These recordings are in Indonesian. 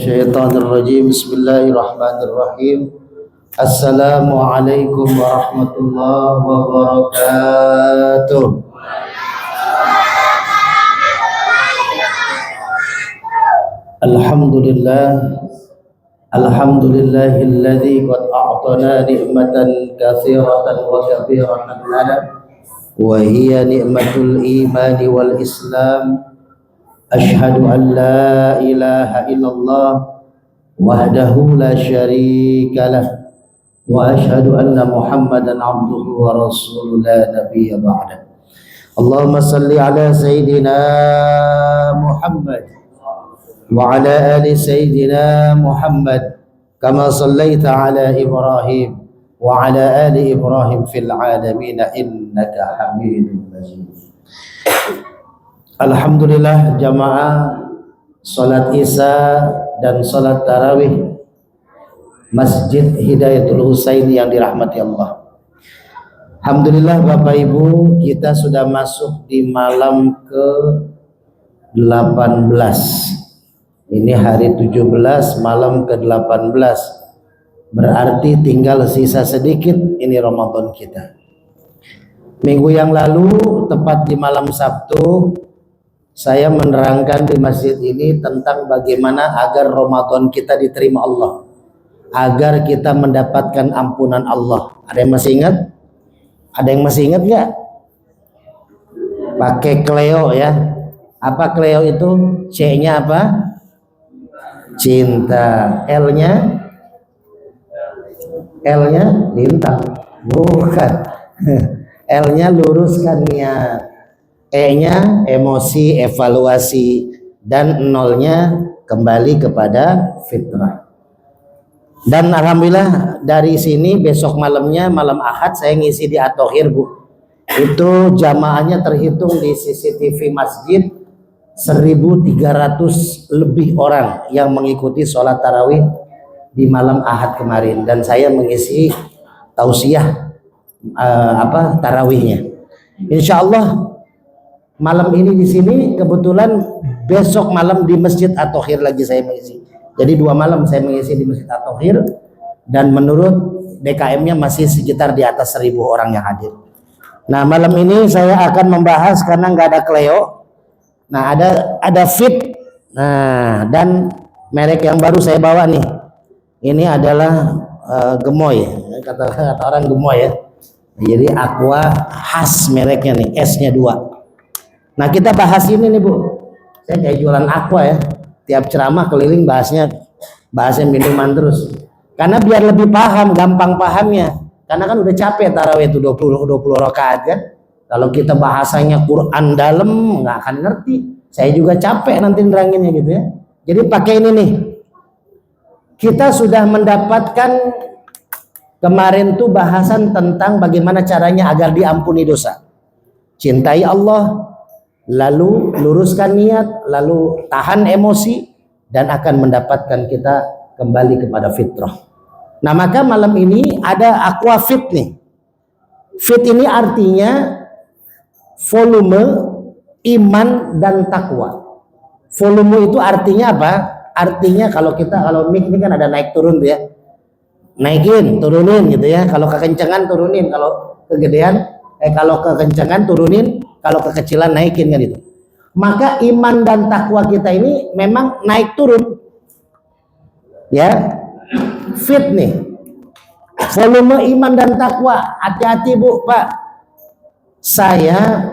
Syaitanirrajim. Bismillahirrahmanirrahim. Assalamualaikum warahmatullahi wabarakatuh. Alhamdulillah. Alhamdulillahilladzi qad a'tana ni'matan katsiratan wa kabiratan lana wa hiya ni'matul imani wal islam. Ashhadu an la ilaha illallah wahdahu la syarika lah wa ashhadu anna Muhammadan abduhu wa rasuluhu la nabiyya ba'da. Allahumma salli ala sayyidina Muhammad wa ala ali sayyidina Muhammad kama sallaita ala Ibrahim wa ala ali Ibrahim fil alamin innaka Hamidum Majid. Alhamdulillah jamaah salat Isya dan salat tarawih Masjid Hidayatul Husain yang dirahmati Allah. Alhamdulillah Bapak Ibu, kita sudah masuk di malam ke-18. Ini hari 17, malam ke-18. Berarti tinggal sisa sedikit ini Ramadan kita. Minggu yang lalu tepat di malam Sabtu saya menerangkan di masjid ini tentang bagaimana agar Ramadan kita diterima Allah, agar kita mendapatkan ampunan Allah. Ada yang masih ingat? Ada yang masih ingat nggak? Pakai Cleo ya. Apa Cleo itu? C-nya apa? Cinta. L-nya bintang. Bukan. L-nya luruskan niat. E-nya emosi, evaluasi, dan nolnya kembali kepada fitrah. Dan alhamdulillah dari sini besok malamnya, malam Ahad, saya ngisi di At-Thohir, Bu. Itu jamaahnya terhitung di CCTV masjid 1.300 lebih orang yang mengikuti sholat tarawih di malam Ahad kemarin. Dan saya mengisi tausiah tarawihnya. Insya Allah malam ini di sini, kebetulan besok malam di Masjid At-Thohir lagi saya mengisi. Jadi 2 malam saya mengisi di Masjid At-Thohir, dan menurut DKM-nya masih sekitar di atas 1.000 orang yang hadir. Nah, malam ini saya akan membahas karena nggak ada Cleo. Nah, ada Fit. Nah, dan merek yang baru saya bawa nih. Ini adalah gemoy, kata orang gemoy ya. Jadi Aqua khas mereknya nih, S-nya 2. Nah, kita bahas ini nih, Bu. Saya kayak jualan Aqua ya. Tiap ceramah keliling bahasnya minuman terus. Karena biar lebih paham, gampang pahamnya. Karena kan udah capek tarawih itu 20 rakaat kan. Kalau kita bahasanya Quran dalam nggak akan ngerti. Saya juga capek nanti neranginnya gitu ya. Jadi pakai ini nih. Kita sudah mendapatkan kemarin tuh bahasan tentang bagaimana caranya agar diampuni dosa. Cintai Allah, lalu luruskan niat, lalu tahan emosi, dan akan mendapatkan kita kembali kepada fitrah. Nah, maka malam ini ada Aqua Fit nih. Fit ini artinya volume, iman, dan takwa. Volume itu artinya apa? Artinya kalau mic ini kan ada naik turun tuh ya. Naikin, turunin gitu ya. Kalau kekencangan turunin, kalau kekencangan turunin, kalau kekecilan naikin kan itu. Maka iman dan takwa kita ini memang naik turun. Ya. Fit nih. Volume iman dan takwa. Hati-hati, Bu, Pak. Saya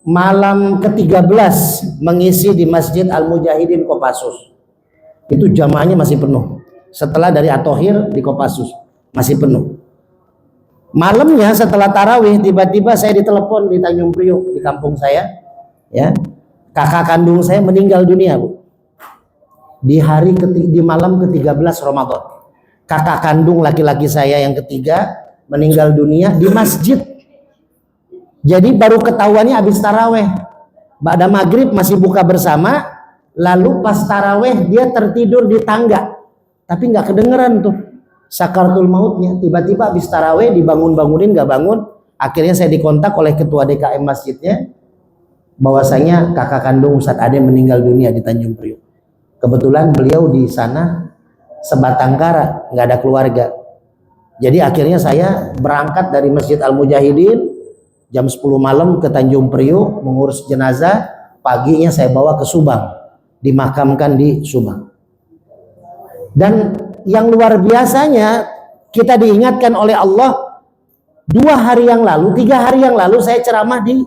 malam ke-13 mengisi di Masjid Al-Mujahidin Kopassus. Itu jamaahnya masih penuh. Setelah dari At-Thohir di Kopassus masih penuh. Malamnya setelah tarawih tiba-tiba saya ditelepon di Tanjung Priok di kampung saya, ya. Kakak kandung saya meninggal dunia, Bu. Di malam ke-13 Ramadan. Kakak kandung laki-laki saya yang ketiga meninggal dunia di masjid. Jadi baru ketahuannya habis tarawih. Ba'da maghrib masih buka bersama, lalu pas tarawih dia tertidur di tangga. Tapi nggak kedengeran tuh sakaratul mautnya. Tiba-tiba habis tarawih dibangun-bangunin nggak bangun. Akhirnya saya dikontak oleh ketua DKM masjidnya bahwasanya kakak kandung Ustadz Ade meninggal dunia di Tanjung Priok. Kebetulan beliau di sana sebatang kara, nggak ada keluarga. Jadi akhirnya saya berangkat dari Masjid Al-Mujahidin jam 10 malam ke Tanjung Priuk mengurus jenazah. Paginya saya bawa ke Subang, dimakamkan di Subang. Dan yang luar biasanya, kita diingatkan oleh Allah 2 hari yang lalu, 3 hari yang lalu saya ceramah di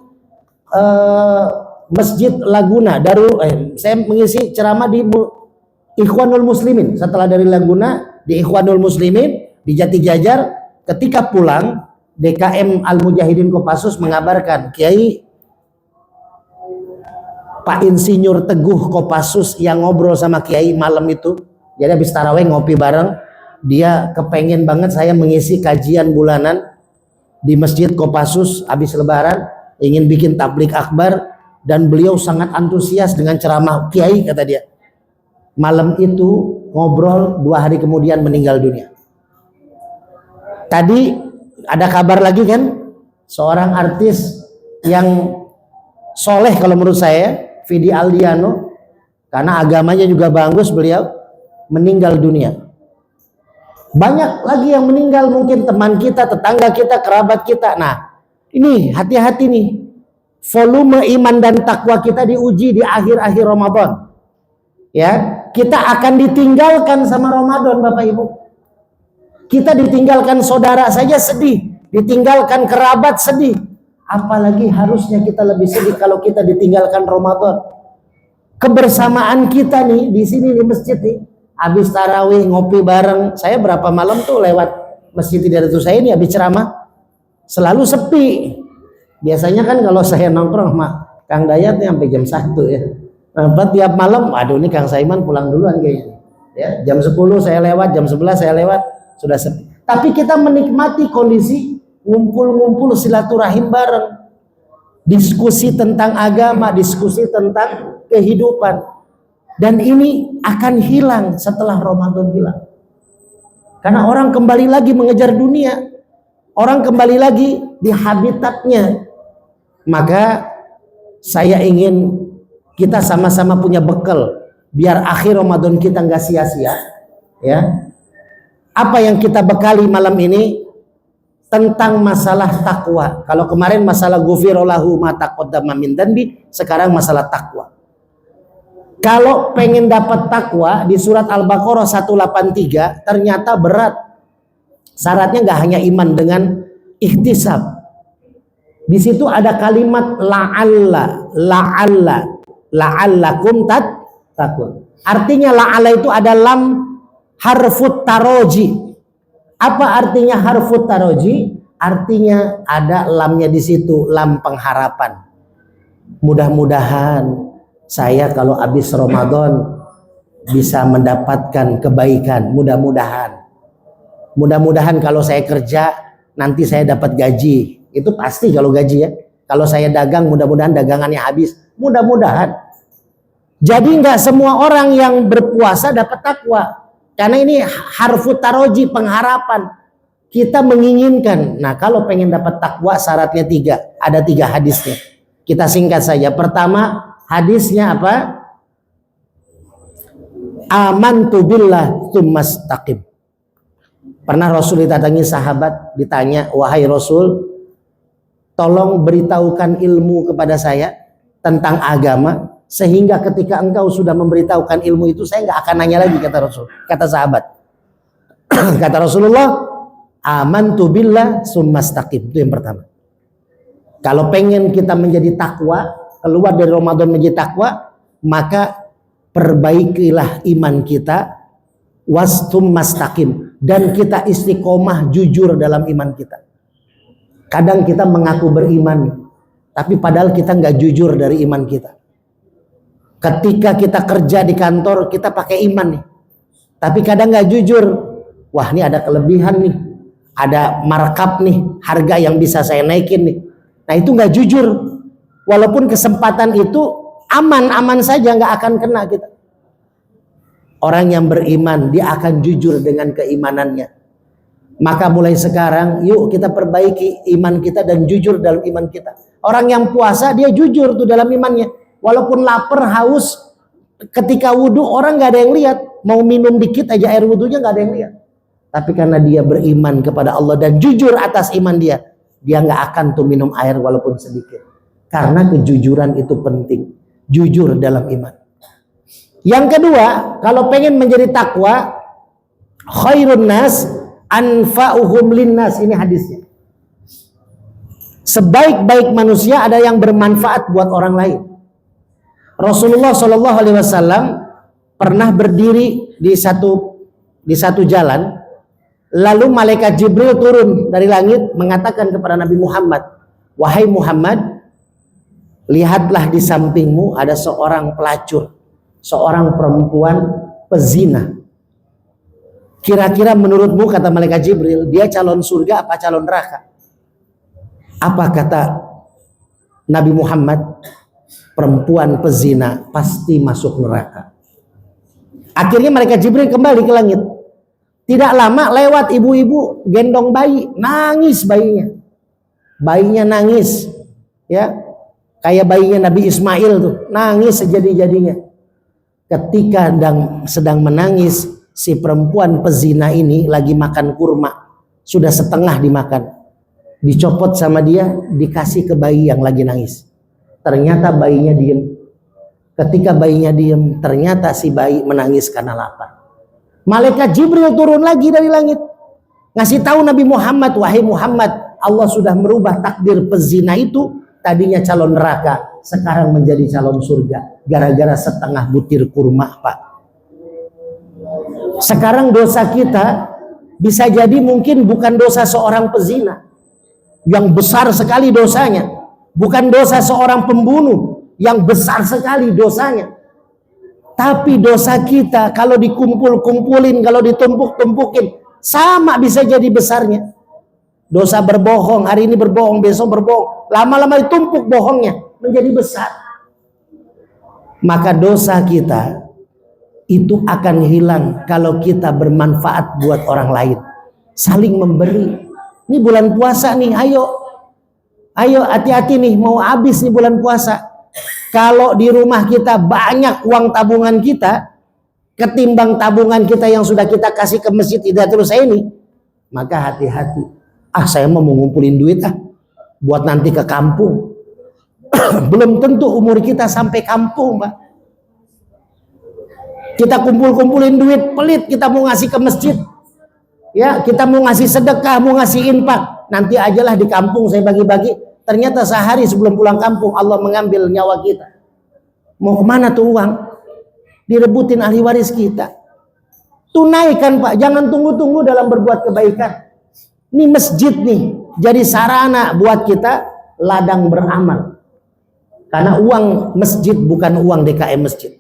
Masjid Laguna. Saya mengisi ceramah di Ikhwanul Muslimin. Setelah dari Laguna, di Ikhwanul Muslimin di Jati Jajar. Ketika pulang, DKM Al-Mujahidin Kopassus mengabarkan, Kiai, Pak Insinyur Teguh Kopassus yang ngobrol sama Kiai malam itu, jadi habis tarawih ngopi bareng, dia kepengen banget saya mengisi kajian bulanan di Masjid Kopassus habis lebaran, ingin bikin tablik akbar, dan beliau sangat antusias dengan ceramah Kiai, kata dia. Malam itu ngobrol, 2 hari kemudian meninggal dunia. Tadi ada kabar lagi kan, seorang artis yang soleh kalau menurut saya, Vidi Aldiano, karena agamanya juga bagus, beliau meninggal dunia. Banyak lagi yang meninggal, mungkin teman kita, tetangga kita, kerabat kita. Nah, ini hati-hati nih, volume iman dan takwa kita diuji di akhir-akhir Ramadan. Ya, kita akan ditinggalkan sama Ramadan, Bapak Ibu. Kita ditinggalkan saudara saja sedih, ditinggalkan kerabat sedih. Apalagi harusnya kita lebih sedih kalau kita ditinggalkan Ramadan. Kebersamaan kita nih di sini di masjid nih, habis tarawih ngopi bareng. Saya berapa malam tuh lewat Masjid Hidayatullah saya ini habis ceramah, selalu sepi. Biasanya kan kalau saya nongkrong sama Kang Dayat nih sampai jam 1 ya. Nah, tiap malam, aduh ini Kang Saiman pulang duluan kayaknya. Ya, jam 10 saya lewat, jam 11 saya lewat, sudah sepi. Tapi kita menikmati kondisi ngumpul-ngumpul silaturahim bareng, diskusi tentang agama, diskusi tentang kehidupan. Dan ini akan hilang setelah Ramadan hilang, karena orang kembali lagi mengejar dunia, orang kembali lagi di habitatnya. Maka saya ingin kita sama-sama punya bekal biar akhir Ramadan kita nggak sia-sia, ya. Apa yang kita bekali malam ini tentang masalah takwa. Kalau kemarin masalah ghufirallahu ma taqaddama min dzanbi, sekarang masalah takwa. Kalau pengen dapat takwa di surat Al-Baqarah 183 ternyata berat. Syaratnya nggak hanya iman dengan ihtisab. Di situ ada kalimat la'allakum tattaqun. Artinya la'alla itu ada lam harfut taroji. Apa artinya harfut taroji? Artinya ada lamnya di situ, lam pengharapan. Mudah-mudahan saya kalau habis Ramadan bisa mendapatkan kebaikan. Mudah-mudahan kalau saya kerja nanti saya dapat gaji. Itu pasti kalau gaji ya. Kalau saya dagang, mudah-mudahan dagangannya habis. Mudah-mudahan. Jadi nggak semua orang yang berpuasa dapat takwa. Karena ini harfu taroji, pengharapan. Kita menginginkan. Nah, kalau pengen dapat takwa syaratnya 3. Ada 3 hadisnya. Kita singkat saja. Pertama, hadisnya apa? Amantu billah tsumastaqim. Pernah Rasul didatangi sahabat, ditanya, wahai Rasul, tolong beritahukan ilmu kepada saya tentang agama, sehingga ketika engkau sudah memberitahukan ilmu itu, saya nggak akan nanya lagi, kata Rasul. Kata sahabat. Kata Rasulullah, amantu billah tsumastaqim. Itu yang pertama. Kalau pengen kita menjadi takwa, keluar dari Ramadan menjadi takwa, maka perbaikilah iman kita, wastsumastaqim, dan kita istiqomah jujur dalam iman kita. Kadang kita mengaku beriman, tapi padahal kita nggak jujur dari iman kita. Ketika kita kerja di kantor, kita pakai iman nih, tapi kadang nggak jujur. Wah, ini ada kelebihan nih, ada markup nih, harga yang bisa saya naikin nih. Nah, itu nggak jujur. Walaupun kesempatan itu aman-aman saja, nggak akan kena kita. Orang yang beriman, dia akan jujur dengan keimanannya. Maka mulai sekarang, yuk kita perbaiki iman kita dan jujur dalam iman kita. Orang yang puasa, dia jujur tuh dalam imannya. Walaupun lapar, haus, ketika wudhu orang nggak ada yang lihat, mau minum dikit aja air wudhunya nggak ada yang lihat. Tapi karena dia beriman kepada Allah dan jujur atas iman dia nggak akan tuh minum air walaupun sedikit. Karena kejujuran itu penting, jujur dalam iman. Yang kedua, kalau pengen menjadi takwa, khairun nas anfa'uhum linnas, ini hadisnya. Sebaik-baik manusia ada yang bermanfaat buat orang lain. Rasulullah Shallallahu Alaihi Wasallam pernah berdiri di satu jalan, lalu malaikat Jibril turun dari langit mengatakan kepada Nabi Muhammad, wahai Muhammad, lihatlah di sampingmu ada seorang pelacur, seorang perempuan pezina. Kira-kira menurutmu, kata malaikat Jibril, dia calon surga apa calon neraka? Apa kata Nabi Muhammad? Perempuan pezina pasti masuk neraka. Akhirnya malaikat Jibril kembali ke langit. Tidak lama lewat ibu-ibu gendong bayi, nangis bayinya. Bayinya nangis, ya, kayak bayinya Nabi Ismail tuh, nangis sejadi-jadinya. Ketika sedang menangis, si perempuan pezina ini lagi makan kurma, sudah setengah dimakan, dicopot sama dia, dikasih ke bayi yang lagi nangis. Ternyata bayinya diem. Ketika bayinya diem, ternyata si bayi menangis karena lapar. Malaikat Jibril turun lagi dari langit, ngasih tahu Nabi Muhammad, wahai Muhammad, Allah sudah merubah takdir pezina itu, tadinya calon neraka, sekarang menjadi calon surga, gara-gara setengah butir kurma, Pak. Sekarang dosa kita bisa jadi mungkin bukan dosa seorang pezina yang besar sekali dosanya, bukan dosa seorang pembunuh yang besar sekali dosanya, tapi dosa kita kalau dikumpul-kumpulin, kalau ditumpuk-tumpukin, sama bisa jadi besarnya. Dosa berbohong, hari ini berbohong, besok berbohong, lama-lama ditumpuk bohongnya menjadi besar. Maka dosa kita itu akan hilang kalau kita bermanfaat buat orang lain, saling memberi. Ini bulan puasa nih, ayo hati-hati nih, mau habis nih bulan puasa. Kalau di rumah kita banyak uang tabungan kita ketimbang tabungan kita yang sudah kita kasih ke masjid Hidayatul ini, maka hati-hati. Saya mau ngumpulin duit buat nanti ke kampung. Belum tentu umur kita sampai kampung, Pak. Kita kumpul-kumpulin duit pelit, kita mau ngasih ke masjid, ya, kita mau ngasih sedekah, mau ngasih infak, nanti ajalah di kampung saya bagi-bagi. Ternyata sehari sebelum pulang kampung Allah mengambil nyawa kita. Mau kemana tuh uang? Direbutin ahli waris kita. Tunaikan, Pak, jangan tunggu-tunggu dalam berbuat kebaikan. Ini masjid nih jadi sarana buat kita ladang beramal. Karena uang masjid bukan uang DKM masjid.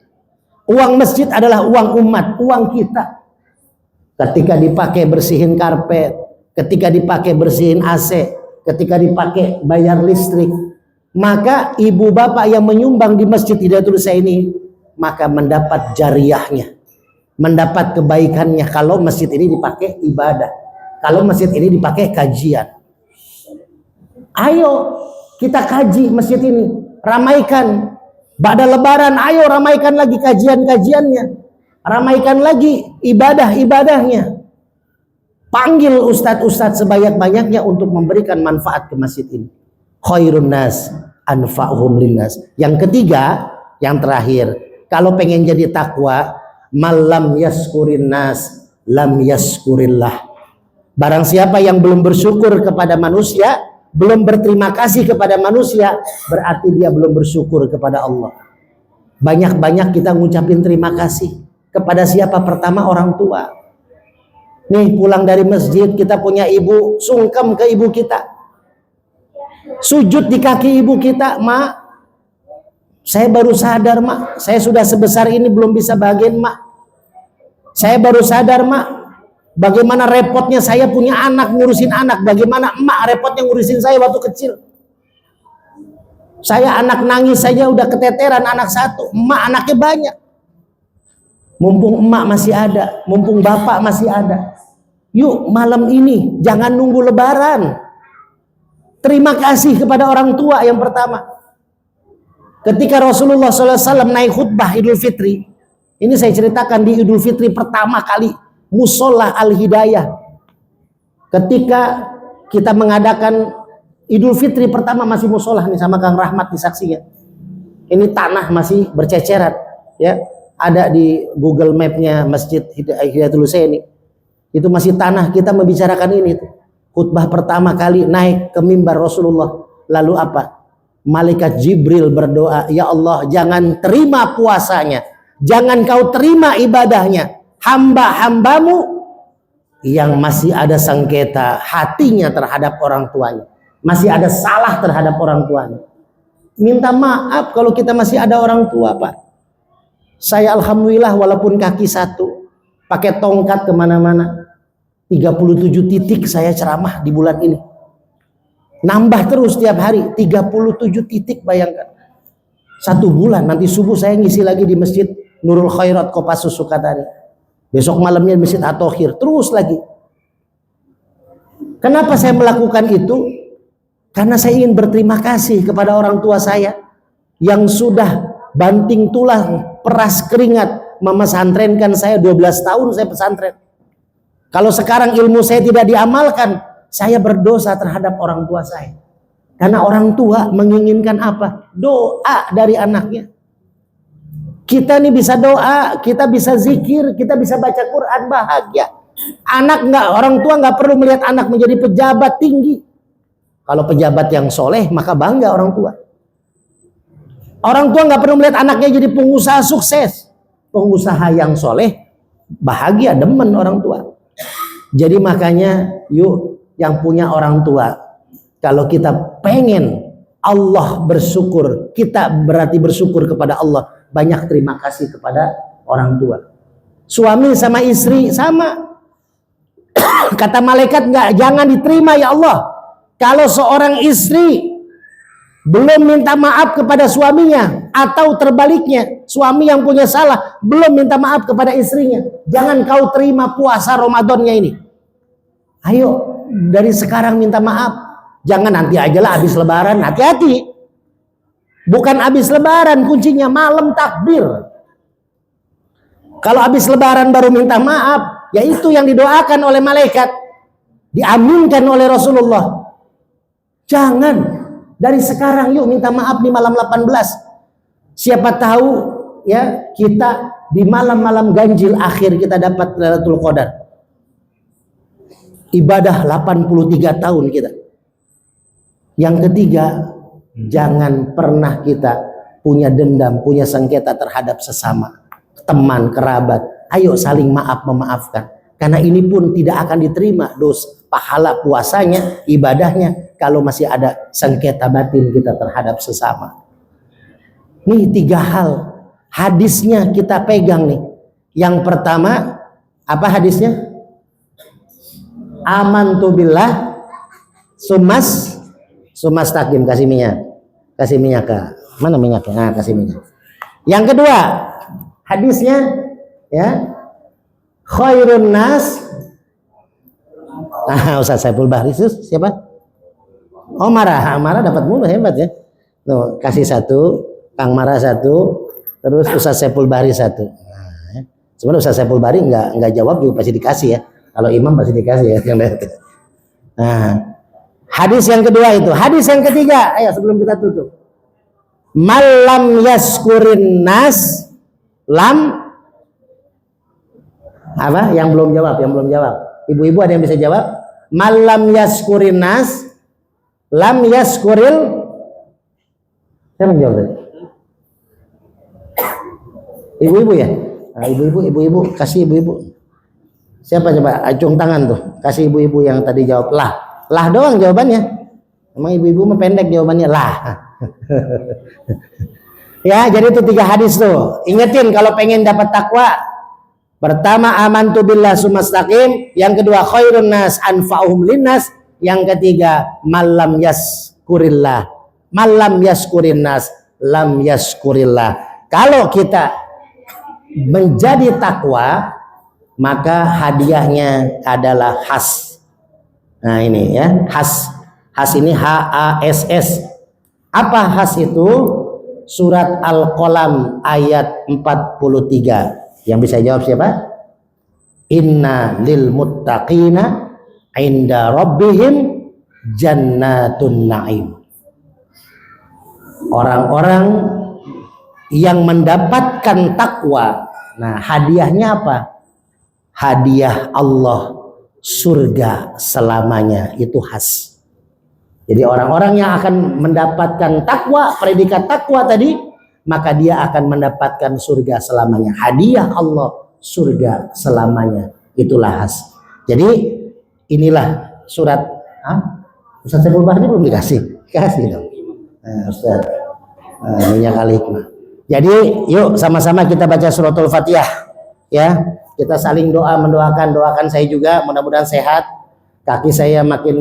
Uang masjid adalah uang umat, uang kita. Ketika dipakai bersihin karpet, ketika dipakai bersihin AC, ketika dipakai bayar listrik, maka ibu bapak yang menyumbang di Masjid Hidayatul ini maka mendapat jariahnya, mendapat kebaikannya kalau masjid ini dipakai ibadah, kalau masjid ini dipakai kajian. Ayo kita kaji masjid ini, ramaikan. Pada lebaran ayo ramaikan lagi kajian-kajiannya, ramaikan lagi ibadah-ibadahnya. Panggil ustadz-ustadz sebanyak-banyaknya untuk memberikan manfaat ke masjid ini. Khairun nas anfa'uhum linnas. Yang ketiga, yang terakhir, kalau pengen jadi takwa, malam yaskurin nas lam yaskurillah. Barang siapa yang belum bersyukur kepada manusia, belum berterima kasih kepada manusia, berarti dia belum bersyukur kepada Allah. Banyak-banyak kita ngucapin terima kasih kepada siapa? Pertama orang tua. Nih pulang dari masjid, kita punya ibu, sungkem ke ibu kita, sujud di kaki ibu kita. Mak, saya baru sadar, Mak, saya sudah sebesar ini belum bisa bahagiain Mak. Saya baru sadar, Mak, bagaimana repotnya saya punya anak, ngurusin anak. Bagaimana emak repotnya ngurusin saya waktu kecil. Saya anak nangis saja udah keteteran, anak satu. Emak anaknya banyak. Mumpung emak masih ada, mumpung bapak masih ada, yuk malam ini jangan nunggu lebaran. Terima kasih kepada orang tua yang pertama. Ketika Rasulullah SAW naik khutbah Idul Fitri, Ini saya ceritakan di Idul Fitri pertama kali Musola Al-Hidayah. Ketika kita mengadakan Idul Fitri pertama masih musola nih, sama Kang Rahmat disaksikan. Ini tanah masih berceceran, ya. Ada di Google Map-nya Masjid Hidayatul Husaini. Itu masih tanah, kita membicarakan ini tuh. Khutbah pertama kali naik ke mimbar Rasulullah. Lalu apa? Malaikat Jibril berdoa, ya Allah, jangan terima puasanya, jangan kau terima ibadahnya hamba-hambamu yang masih ada sengketa hatinya terhadap orang tuanya, masih ada salah terhadap orang tuanya. Minta maaf kalau kita masih ada orang tua, Pak. Saya alhamdulillah walaupun kaki satu, pakai tongkat kemana-mana, 37 titik saya ceramah di bulan ini. Nambah terus tiap hari 37 titik, bayangkan. 1 bulan, nanti subuh saya ngisi lagi di Masjid Nurul Khairat Kopassus Sukatani. Besok malamnya di Masjid At-Tohir, terus lagi. Kenapa saya melakukan itu? Karena saya ingin berterima kasih kepada orang tua saya yang sudah banting tulang, peras keringat memesantrenkan saya 12 tahun saya pesantren. Kalau sekarang ilmu saya tidak diamalkan, saya berdosa terhadap orang tua saya. Karena orang tua menginginkan apa? Doa dari anaknya. Kita nih bisa doa, kita bisa zikir, kita bisa baca Quran, bahagia. Anak nggak, orang tua nggak perlu melihat anak menjadi pejabat tinggi. Kalau pejabat yang soleh, maka bangga orang tua. Orang tua nggak perlu melihat anaknya jadi pengusaha sukses. Pengusaha yang soleh, bahagia, demen orang tua. Jadi makanya, yuk yang punya orang tua, kalau kita pengen Allah bersyukur, kita berarti bersyukur kepada Allah, banyak terima kasih kepada orang tua. Suami sama istri sama. Kata malaikat, enggak, jangan diterima ya Allah kalau seorang istri belum minta maaf kepada suaminya, atau terbaliknya, suami yang punya salah belum minta maaf kepada istrinya. Jangan kau terima puasa Ramadannya ini. Ayo dari sekarang minta maaf. Jangan nanti aja lah habis lebaran. Hati-hati. Bukan habis lebaran, kuncinya malam takbir. Kalau habis lebaran baru minta maaf, yaitu yang didoakan oleh malaikat, diaminkan oleh Rasulullah. Jangan, dari sekarang yuk minta maaf di malam 18. Siapa tahu ya, kita di malam-malam ganjil akhir kita dapat Lailatul Qadar. Ibadah 83 tahun kita. Yang ketiga, jangan pernah kita punya dendam, punya sengketa terhadap sesama, teman, kerabat. Ayo saling maaf memaafkan. Karena ini pun tidak akan diterima pahala puasanya, ibadahnya, kalau masih ada sengketa batin kita terhadap sesama. Nih 3 hal. Hadisnya kita pegang nih. Yang pertama, apa hadisnya? Amantu billah sumas takim, kasih minyak ke mana minyaknya? Nah, kasih minyak. Yang kedua, hadisnya ya, khairun nas. Ustaz Saiful Bahri siapa? Marah dapat mulu, hebat ya. Tuh, kasih 1, Kang Marah 1, terus Ustaz Saiful Bahri 1. Nah, sebenarnya Ustaz Saiful Bahri enggak jawab juga pasti dikasih ya. Kalau imam pasti dikasih ya. Nah, hadis yang kedua itu. Hadis yang ketiga, ayo sebelum kita tutup. Malam yaskurin nas lam apa? Yang belum jawab. Ibu-ibu ada yang bisa jawab? Malam yaskurin nas lam yaskuril. Siapa yang jawab tadi? Ibu-ibu ya? Nah, ibu-ibu kasih ibu-ibu. Siapa coba acung tangan tuh? Kasih ibu-ibu yang tadi jawab lah doang jawabannya. Emang ibu-ibu mah pendek jawabannya lah. Ya, jadi itu 3 hadis tuh. Ingetin kalau pengen dapat takwa. Pertama, amantu billah sumastaqim. Yang kedua, khairun nas anfa'uhum linnas. Yang ketiga, malam yaskurillah. Malam yaskurin nas lam yaskurillah. Kalau kita menjadi takwa, maka hadiahnya adalah has. Nah ini ya, has ini HASS. Apa has itu? Surat Al-Qalam ayat 43. Yang bisa jawab siapa? Inna lil muttaqina inda rabbihim jannatun na'im. Orang-orang yang mendapatkan takwa. Nah, hadiahnya apa? Hadiah Allah surga selamanya, itu khas. Jadi orang-orang yang akan mendapatkan takwa, predikat takwa tadi, maka dia akan mendapatkan surga selamanya. Hadiah Allah surga selamanya, itulah khas. Jadi inilah surat. Ustaz Saiful Bahri belum dikasih? Kasih dong. Ustaz minyak al-hikmah. Jadi yuk sama-sama kita baca suratul Fatihah ya. Kita saling doakan saya juga mudah-mudahan sehat, kaki saya makin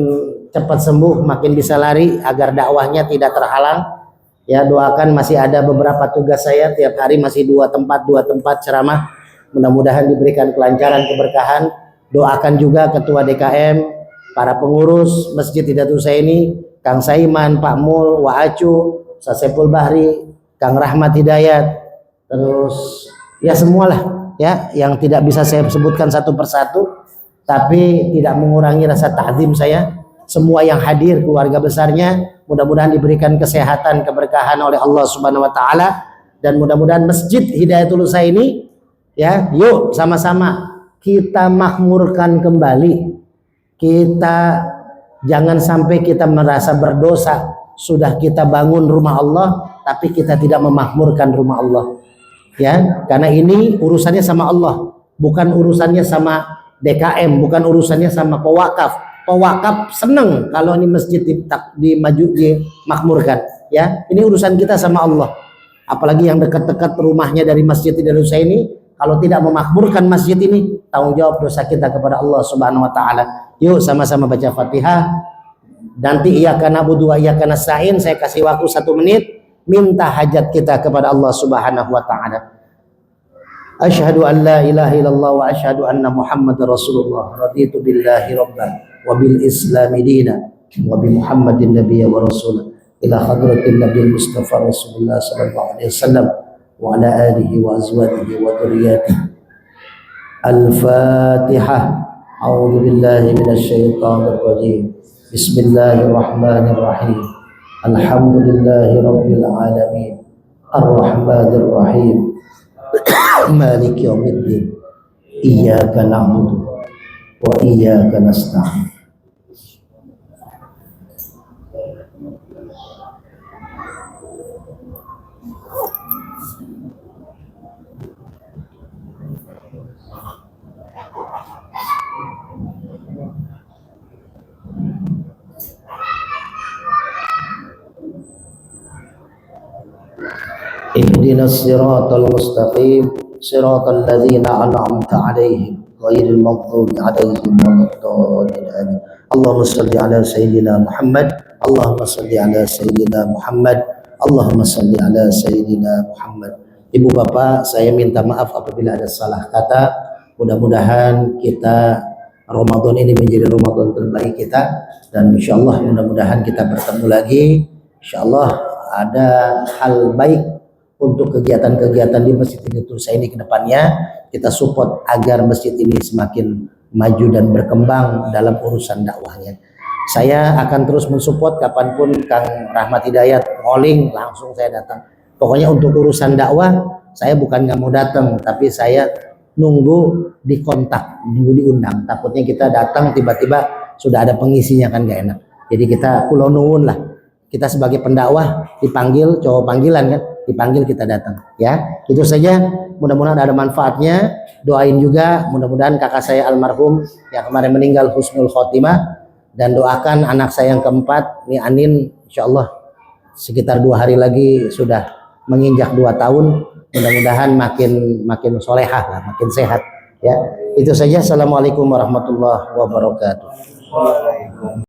cepat sembuh, makin bisa lari agar dakwahnya tidak terhalang. Ya, doakan, masih ada beberapa tugas saya tiap hari, masih dua tempat ceramah. Mudah-mudahan diberikan kelancaran, keberkahan. Doakan juga ketua DKM, para pengurus Masjid Hidayatul Husaini, Kang Saiman, Pak Mul, Wa Acu, Ustaz Saiful Bahri, Kang Rahmat Hidayat, terus ya semualah ya yang tidak bisa saya sebutkan satu persatu, tapi tidak mengurangi rasa ta'zim saya. Semua yang hadir, keluarga besarnya, mudah-mudahan diberikan kesehatan, keberkahan oleh Allah Subhanahu wa taala, dan mudah-mudahan Masjid Hidayatul Husaini ya, yuk sama-sama kita makmurkan kembali. Kita jangan sampai kita merasa berdosa, sudah kita bangun rumah Allah tapi kita tidak memakmurkan rumah Allah. Ya, karena ini urusannya sama Allah, bukan urusannya sama DKM, bukan urusannya sama pewakaf. Pewakaf seneng kalau ini masjid dimakmurkan. Ya, ini urusan kita sama Allah. Apalagi yang dekat-dekat rumahnya dari Masjid Hidayatul Husaini, kalau tidak memakmurkan masjid ini, tanggung jawab dosa kita kepada Allah Subhanahu wa taala. Yuk sama-sama baca Fatihah. Nanti iyyaka na'budu wa iyyaka nasta'in, saya kasih waktu 1 menit, minta hajat kita kepada Allah Subhanahu wa taala. Asyhadu an la ilaha illallah wa asyhadu anna Muhammadar Rasulullah. Raditu billahi rabban wa bil islami dinan wa bi Muhammadin nabiyya wa rasulah. Ila hadratin Nabi Mustafa Rasulullah sallallahu alaihi wasallam wa ala alihi wa azwajihi wa dzurriyyatihi. Al-Fatihah. A'udzu billahi minasy syaithanir rajim. Bismillahirrahmanirrahim. Alhamdulillahi rabbil alamin. Ar-Rahmanir Rahim. Maliki yaumiddin. Iyyaka na'budu wa iyyaka nasta'in. Ihdinas siratal mustaqim, siratal ladzina an'amta 'alaihim ghairil maghdubi 'alaihim waladdallin. Amin. Allahumma shalli 'ala sayyidina Muhammad, Allahumma shalli 'ala sayyidina Muhammad, Allahumma shalli 'ala sayyidina Muhammad. Ibu bapak, saya minta maaf apabila ada salah kata. Mudah-mudahan kita Ramadan ini menjadi Ramadan terbaik kita, dan insyaallah mudah-mudahan kita bertemu lagi. Insyaallah ada hal baik untuk kegiatan-kegiatan di Masjid Hidayatul Husaini ke depannya. Kita support agar masjid ini semakin maju dan berkembang dalam urusan dakwahnya. Saya akan terus mensupport kapanpun Kang Rahmat Hidayat calling, langsung saya datang. Pokoknya untuk urusan dakwah saya bukan nggak mau datang, tapi saya nunggu dikontak, nunggu diundang. Takutnya kita datang tiba-tiba sudah ada pengisinya, kan nggak enak. Jadi kita kulo nuwun lah. Kita sebagai pendakwah dipanggil, cowok panggilan kan, dipanggil kita datang ya. Itu saja, mudah-mudahan ada manfaatnya. Doain juga mudah-mudahan kakak saya almarhum yang kemarin meninggal husnul khotimah, dan doakan anak saya yang keempat nih Anin, insyaallah sekitar 2 hari lagi sudah menginjak 2 tahun, mudah-mudahan makin solehah lah, makin sehat ya. Itu saja. Assalamualaikum warahmatullahi wabarakatuh.